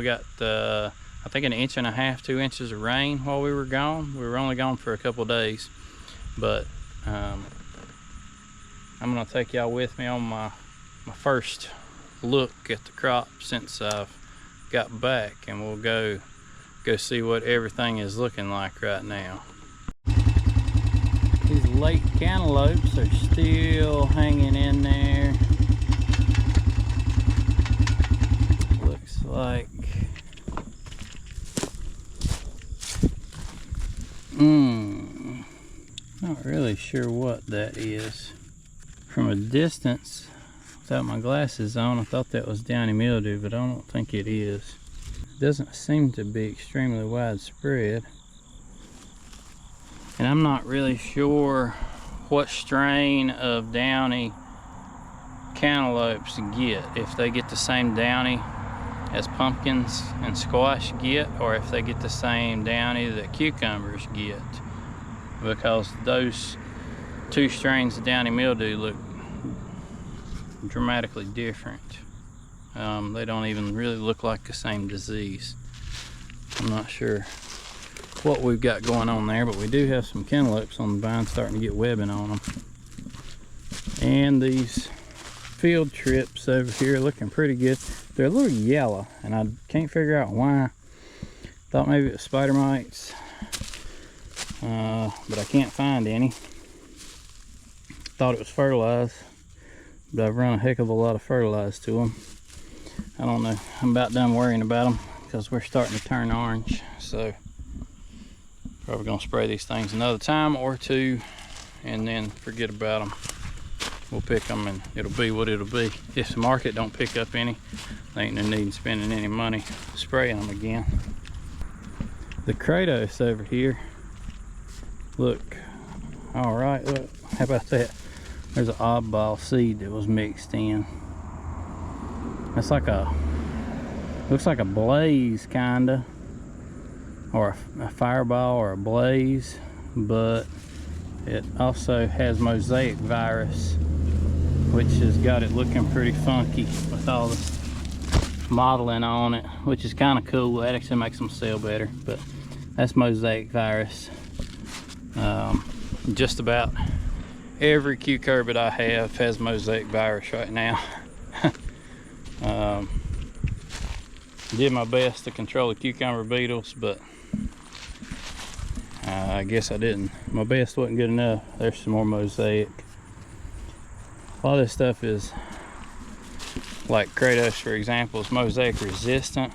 We got I think 1.5 inches, 2 inches of rain while we were gone. We were only gone for a couple days, but I'm gonna take y'all with me on my first look at the crop since I've got back, and we'll go see what everything is looking like right now. These late cantaloupes are still hanging in there. Looks like not really sure what that is. From a distance, without my glasses on, I thought that was downy mildew, but I don't think it is. It doesn't seem to be extremely widespread. And I'm not really sure what strain of downy cantaloupes get. If they get the same downy as pumpkins and squash get, or if they get the same downy that cucumbers get. Because those two strains of downy mildew look dramatically different. They don't even really look like the same disease. I'm not sure what we've got going on there, but we do have some cantaloupes on the vine starting to get webbing on them. And these field trips over here are looking pretty good. They're a little yellow, and I can't figure out why. Thought maybe it was spider mites, but I can't find any. Thought it was fertilized, but I've run a heck of a lot of fertilizer to them. I don't know. I'm about done worrying about them because we're starting to turn orange. So probably gonna spray these things another time or two and then forget about them. We'll pick them and it'll be what it'll be. If the market don't pick up any, there ain't no need in spending any money spraying them again. The kratos over here look all right. Look, how about that? There's an oddball seed that was mixed in. That's like looks like a blaze kinda, or a fireball or a blaze, but it also has mosaic virus, which has got it looking pretty funky with all the modeling on it, which is kind of cool. That actually makes them sell better, but that's mosaic virus. Just about every cucurbit I have has mosaic virus right now. Did my best to control the cucumber beetles, but I guess I didn't. My best wasn't good enough. There's some more mosaic. A lot of this stuff is, like kratos for example, is mosaic resistant,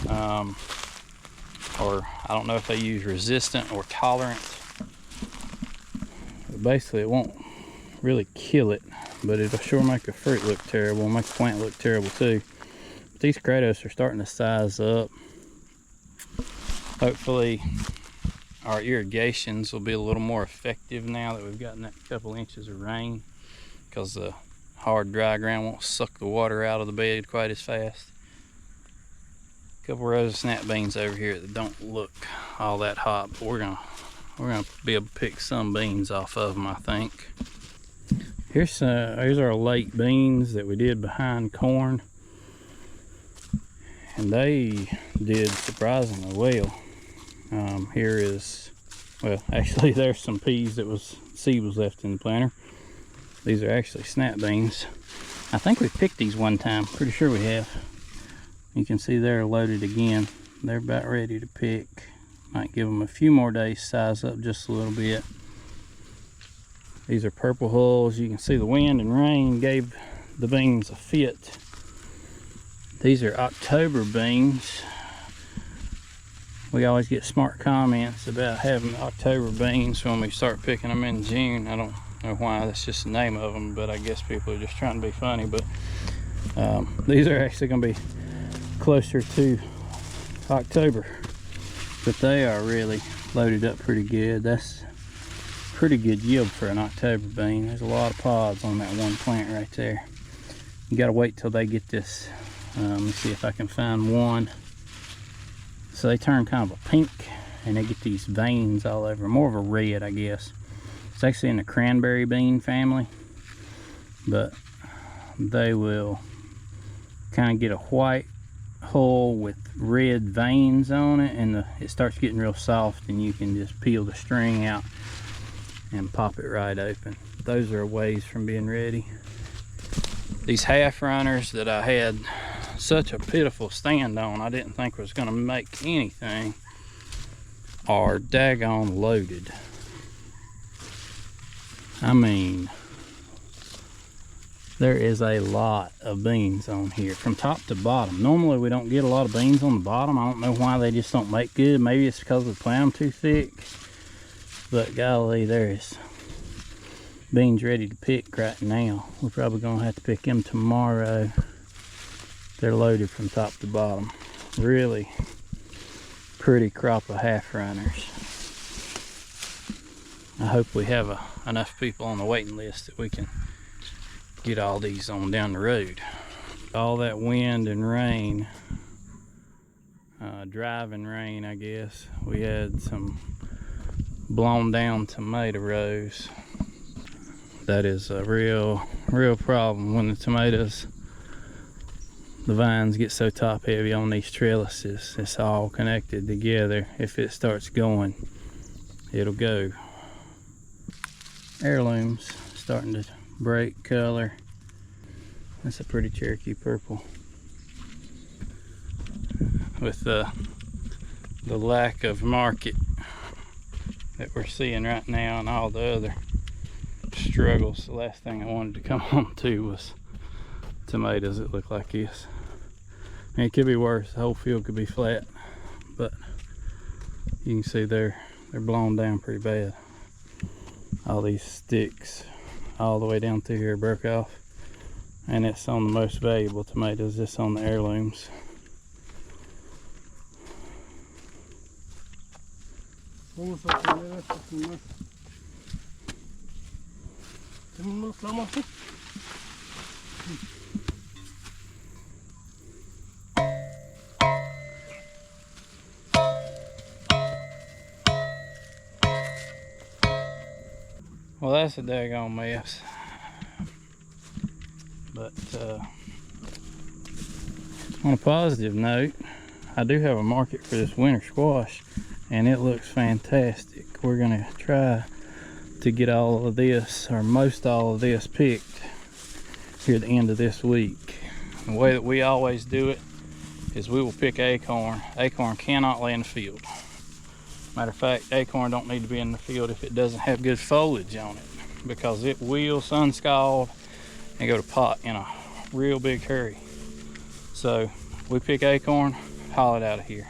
or I don't know if they use resistant or tolerant. But basically it won't really kill it, but it'll sure make the fruit look terrible, make the plant look terrible too. But these kratos are starting to size up. Hopefully our irrigations will be a little more effective now that we've gotten that couple inches of rain, because the hard dry ground won't suck the water out of the bed quite as fast. A couple rows of snap beans over here that don't look all that hot, but we're gonna be able to pick some beans off of them, I think. Here's our late beans that we did behind corn, and they did surprisingly well. Here is, well, actually there's some peas that seed was left in the planter. These are actually snap beans. I think we picked these one time, pretty sure we have. You can see they're loaded again. They're about ready to pick. Might give them a few more days to size up just a little bit. These are purple hulls. You can see the wind and rain gave the beans a fit. These are October beans. We always get smart comments about having October beans when we start picking them in June. I don't know why, that's just the name of them, but I guess people are just trying to be funny. But these are actually going to be closer to October, but they are really loaded up pretty good. That's pretty good yield for an October bean. There's a lot of pods on that one plant right there. You got to wait till they get this. Let me see if I can find one. So they turn kind of a pink, and they get these veins all over, more of a red, I guess. It's actually in the cranberry bean family, but they will kind of get a white hull with red veins on it, and it starts getting real soft, and you can just peel the string out and pop it right open. Those are a ways from being ready. These half runners that I had such a pitiful stand on, I didn't think was going to make anything, are daggone loaded. I mean, there is a lot of beans on here from top to bottom. Normally we don't get a lot of beans on the bottom. I don't know why they just don't make good. Maybe it's because we plant them too thick. But golly, there's beans ready to pick right now. We're probably gonna have to pick them tomorrow. They're loaded from top to bottom. Really pretty crop of half runners. I hope we have enough people on the waiting list that we can get all these on down the road. All that wind and rain, driving rain, I guess. We had some blown down tomato rows. That is a real problem when the tomatoes, the vines get so top heavy on these trellises. It's all connected together. If it starts going, it'll go. Heirlooms starting to break color. That's a pretty Cherokee purple. With the lack of market that we're seeing right now and all the other struggles, the last thing I wanted to come home to was tomatoes that look like this. And it could be worse. The whole field could be flat, but you can see they're blown down pretty bad. All these sticks all the way down through here broke off, and it's on the most valuable tomatoes. It's on the heirlooms. Well, that's a daggone mess. But on a positive note, I do have a market for this winter squash, and it looks fantastic. We're gonna try to get all of this, or most all of this, picked here at the end of this week. The way that we always do it is we will pick acorn. Acorn cannot lay in the field. Matter of fact, acorn don't need to be in the field if it doesn't have good foliage on it, because it will sun scald and go to pot in a real big hurry. So we pick acorn, haul it out of here.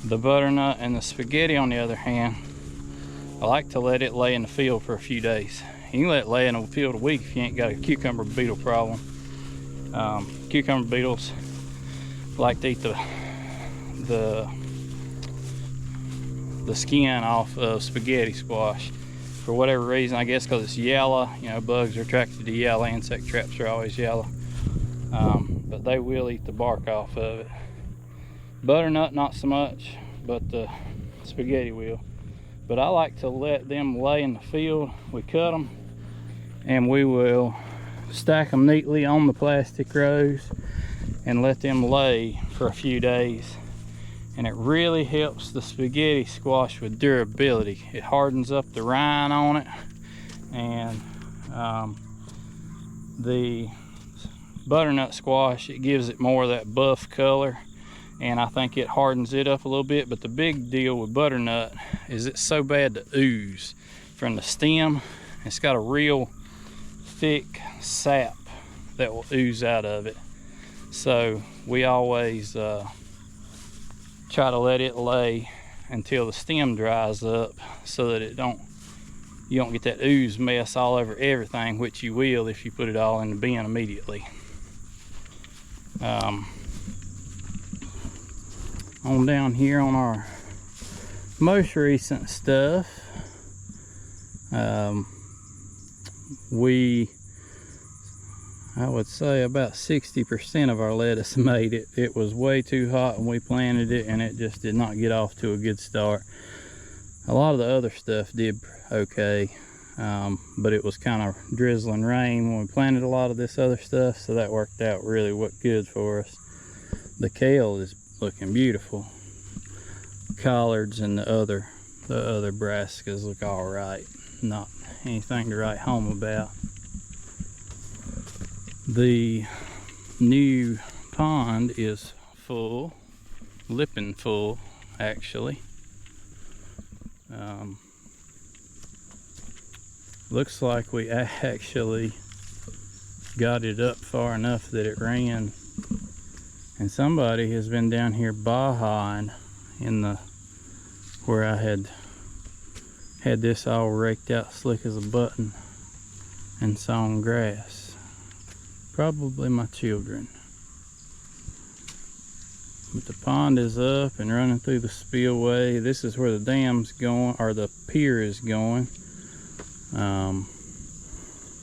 The butternut and the spaghetti, on the other hand, I like to let it lay in the field for a few days. You can let it lay in the field a week if you ain't got a cucumber beetle problem. Cucumber beetles like to eat the skin off of spaghetti squash for whatever reason. I guess because it's yellow. You know, bugs are attracted to yellow. Insect traps are always yellow. But they will eat the bark off of it. Butternut not so much, but the spaghetti will. But I like to let them lay in the field. We cut them and we will stack them neatly on the plastic rows and let them lay for a few days. And it really helps the spaghetti squash with durability. It hardens up the rind on it, and the butternut squash, it gives it more of that buff color, and I think it hardens it up a little bit. But the big deal with butternut is it's so bad to ooze from the stem. It's got a real thick sap that will ooze out of it. So we always try to let it lay until the stem dries up, so that you don't get that ooze mess all over everything, which you will if you put it all in the bin immediately. On down here on our most recent stuff, I would say about 60% of our lettuce made it. It was way too hot when we planted it, and it just did not get off to a good start. A lot of the other stuff did okay, but it was kind of drizzling rain when we planted a lot of this other stuff, so that worked out really good for us. The kale is looking beautiful. Collards and the other brassicas look all right. Not anything to write home about. The new pond is full, lipping full actually. Looks like we actually got it up far enough that it ran, and somebody has been down here bahaing in the where I had this all raked out slick as a button and sown grass. Probably my children. But the pond is up and running through the spillway. This is where the dam's going, or the pier is going.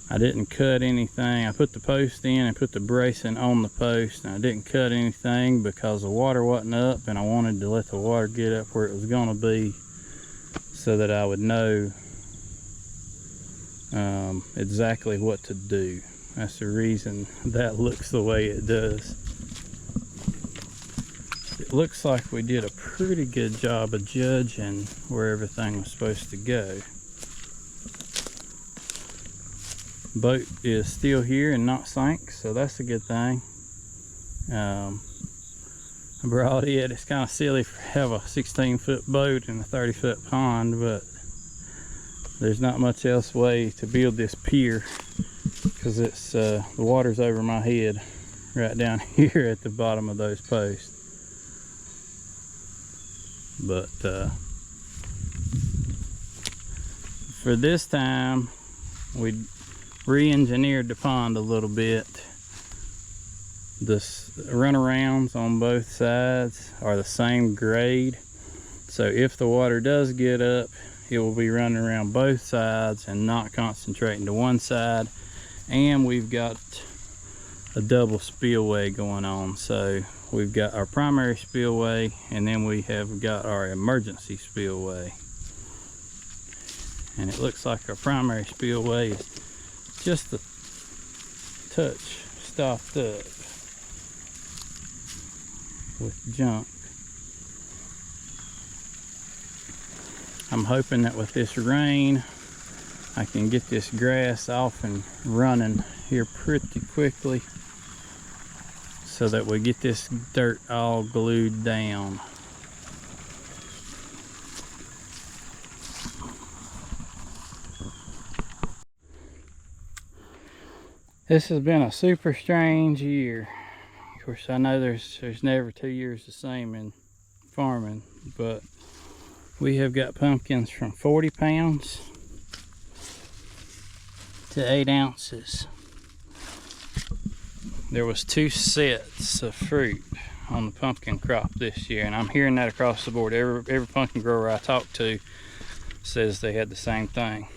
I didn't cut anything. I put the post in and put the bracing on the post, and I didn't cut anything because the water wasn't up, and I wanted to let the water get up where it was going to be so that I would know exactly what to do. That's the reason that looks the way it does. It looks like we did a pretty good job of judging where everything was supposed to go. Boat is still here and not sank, so that's a good thing. I brought it. It's kind of silly to have a 16-foot boat in a 30-foot pond, but there's not much else way to build this pier because it's the water's over my head right down here at the bottom of those posts. But for this time, we re-engineered the pond a little bit. The runarounds on both sides are the same grade, so if the water does get up, it will be running around both sides and not concentrating to one side. And we've got a double spillway going on, so we've got our primary spillway and then we have got our emergency spillway, and it looks like our primary spillway is just a touch stopped up with junk. I'm hoping that with this rain I can get this grass off and running here pretty quickly so that we get this dirt all glued down. This has been a super strange year. Of course, I know there's never 2 years the same in farming, but we have got pumpkins from 40 pounds to 8 ounces. There was 2 sets of fruit on the pumpkin crop this year, and I'm hearing that across the board. Every pumpkin grower I talk to says they had the same thing.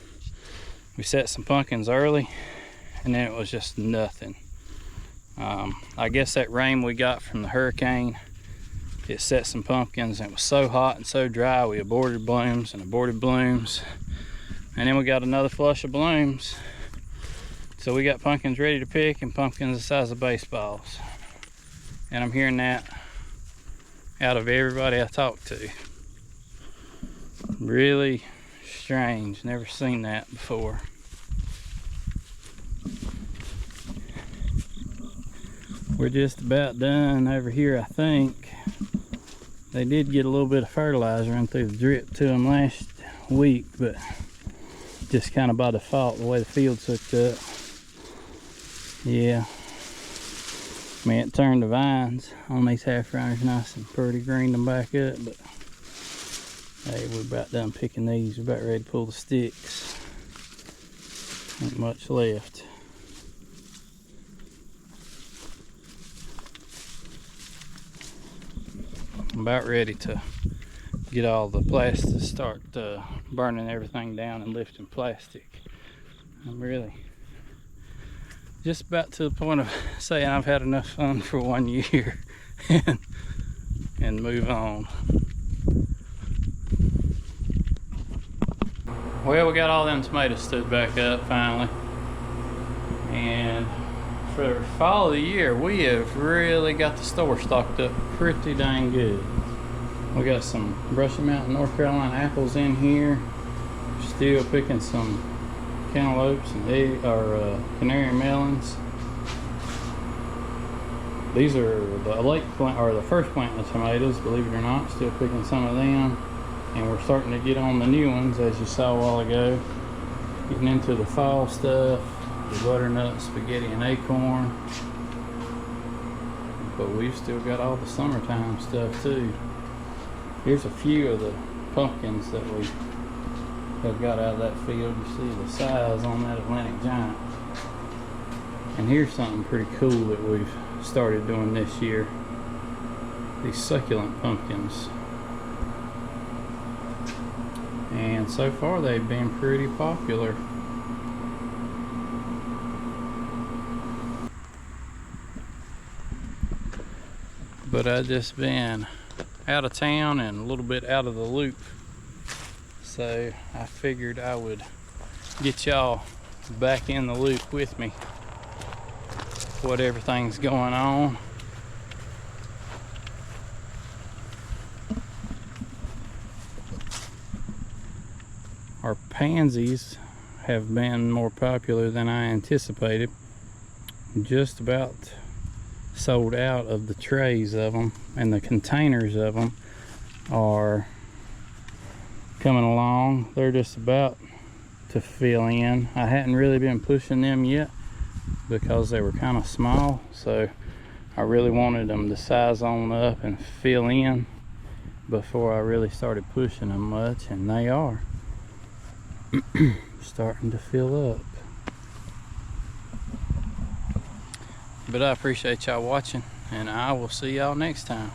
We set some pumpkins early, and then it was just nothing. I guess that rain we got from the hurricane, it set some pumpkins, and it was so hot and so dry we aborted blooms and aborted blooms, and then we got another flush of blooms. So we got pumpkins ready to pick and pumpkins the size of baseballs, and I'm hearing that out of everybody I talk to. Really strange, never seen that before. We're just about done over here, I think. They did get a little bit of fertilizer in through the drip to them last week, but just kind of by default, the way the field's hooked up. Yeah. I mean, it turned the vines on these half rounders nice and pretty, greened them back up, but hey, we're about done picking these. We're about ready to pull the sticks. Not much left. I'm about ready to get all the plastic, start burning everything down and lifting plastic. I'm really just about to the point of saying I've had enough fun for 1 year and move on. Well, we got all them tomatoes stood back up finally, and for fall of the year, we have really got the store stocked up pretty dang good. We got some Brushy Mountain, North Carolina apples in here. Still picking some cantaloupes and canary melons. These are the late plant, or the first plant of tomatoes, believe it or not. Still picking some of them. And we're starting to get on the new ones, as you saw a while ago. Getting into the fall stuff, the butternut, spaghetti, and acorn. But we've still got all the summertime stuff too. Here's a few of the pumpkins that we have got out of that field. You see the size on that Atlantic Giant. And here's something pretty cool that we've started doing this year. These succulent pumpkins. And so far they've been pretty popular. But I just been out of town and a little bit out of the loop, so I figured I would get y'all back in the loop with me, what everything's going on. Our pansies have been more popular than I anticipated. Just about sold out of the trays of them, and the containers of them are coming along. They're just about to fill in. I hadn't really been pushing them yet because they were kind of small, so I really wanted them to size on up and fill in before I really started pushing them much, and they are starting to fill up. But I appreciate y'all watching, and I will see y'all next time.